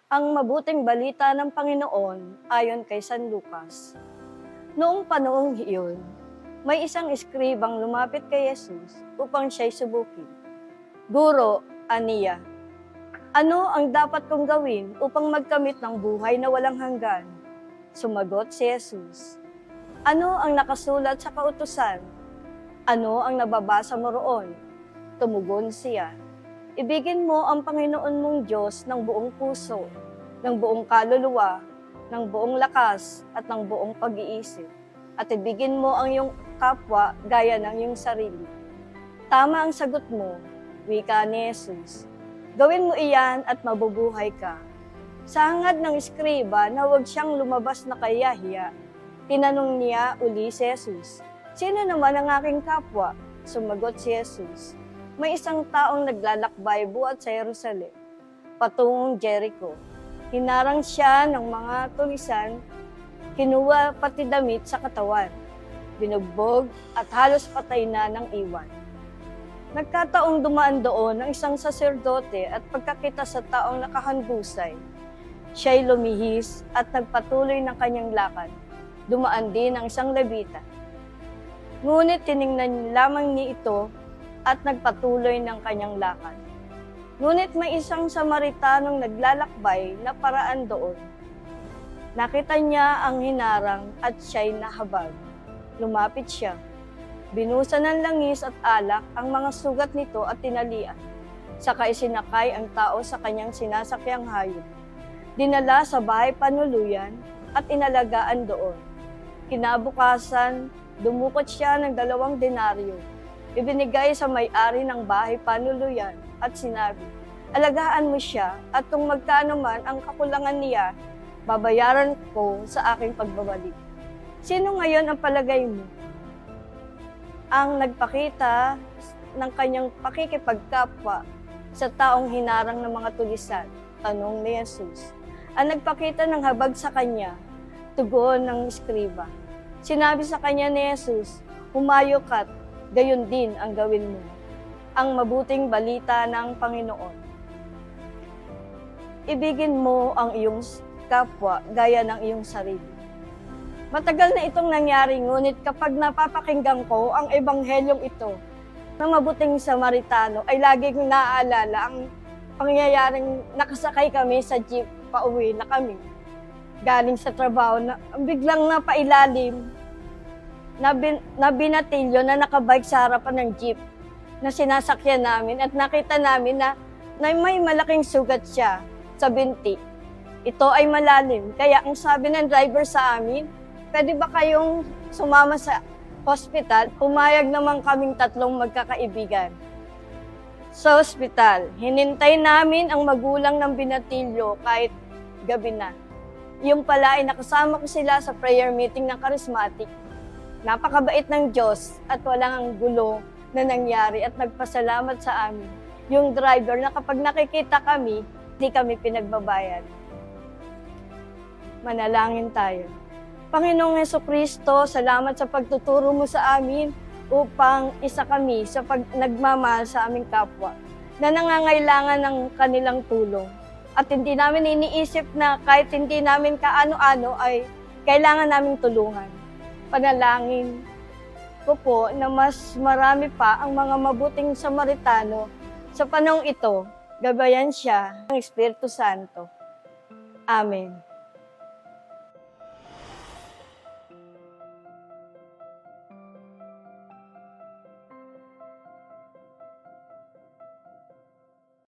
Ang mabuting balita ng Panginoon ayon kay San Lucas. Noong panoong iyon, may isang eskribang lumapit kay Jesus upang siya'y subukin. Guro, aniya, ano ang dapat kong gawin upang magkamit ng buhay na walang hanggan? Sumagot si Jesus. Ano ang nakasulat sa kautusan? Ano ang nababasa mo roon? Tumugon siya. Ibigin mo ang Panginoon mong Diyos ng buong puso, ng buong kaluluwa, ng buong lakas at ng buong pag-iisip. At ibigin mo ang iyong kapwa gaya ng iyong sarili. Tama ang sagot mo, wika ni Jesus. Gawin mo iyan at mabubuhay ka. Sa hangad ng eskriba na huwag siyang lumabas na kayahiya, tinanong niya uli si Jesus, sino naman ang aking kapwa? Sumagot si Jesus, may isang taong naglalakbay buhat sa Jerusalem, patungong Jericho. Hinarang siya ng mga tulisan, kinuha pati damit sa katawan, binugbog at halos patay na ng iwan. Nagkataong dumaan doon ang isang saserdote at pagkakita sa taong nakahandusay, siya'y lumihis at nagpatuloy ng kanyang lakad. Dumaan din ang isang Levita. Ngunit tiningnan lamang niya ito at nagpatuloy ng kanyang lakad. Ngunit may isang Samaritanong naglalakbay na paraan doon. Nakita niya ang hinarang at siya'y nahabag. Lumapit siya. Binusan ng langis at alak ang mga sugat nito at tinalian. Saka isinakay ang tao sa kanyang sinasakyang hayop. Dinala sa bahay panuluyan at inalagaan doon. Kinabukasan, dumukot siya ng 2 denaryo. Ibinigay sa may-ari ng bahay panuluyan at sinabi, alagaan mo siya at kung magkano man ang kakulangan niya, babayaran ko sa aking pagbabalik. Sino ngayon ang palagay mo? Ang nagpakita ng kanyang pakikipagkapwa sa taong hinarang ng mga tulisan? Tanong ni Jesus. Ang nagpakita ng habag sa kanya, tugon ng eskriba. Sinabi sa kanya ni Jesus, humayo ka't gayon din ang gawin mo. Ang mabuting balita ng Panginoon. Ibigin mo ang iyong kapwa gaya ng iyong sarili. Matagal na itong nangyari, ngunit kapag napapakinggan ko ang ebanghelyong ito ng mabuting Samaritano, ay laging naaalala ang pangyayaring nakasakay kami sa jeep, pauwi na kami. Galing sa trabaho, na biglang napailalim, na binatilyo na nakabike sa harapan ng jeep na sinasakyan namin at nakita namin na may malaking sugat siya sa binti. Ito ay malalim, kaya ang sabi ng driver sa amin, pwede ba kayong sumama sa hospital? Pumayag naman kaming 3 magkakaibigan. Sa hospital, hinintay namin ang magulang ng binatilyo kahit gabi na. Yung pala ay nakasama ko sila sa prayer meeting ng charismatic. Napakabait ng Diyos at walang gulo na nangyari at nagpasalamat sa amin. Yung driver na kapag nakikita kami, hindi kami pinagbabayad. Manalangin tayo. Panginoong Jesucristo, salamat sa pagtuturo mo sa amin upang isa kami sa nagmamahal sa aming kapwa na nangangailangan ng kanilang tulong. At hindi namin iniisip na kahit hindi namin kaano-ano ay kailangan naming tulungan. Panalangin ko po na mas marami pa ang mga mabuting Samaritano sa panahong ito, gabayan siya ng Espiritu Santo. Amen.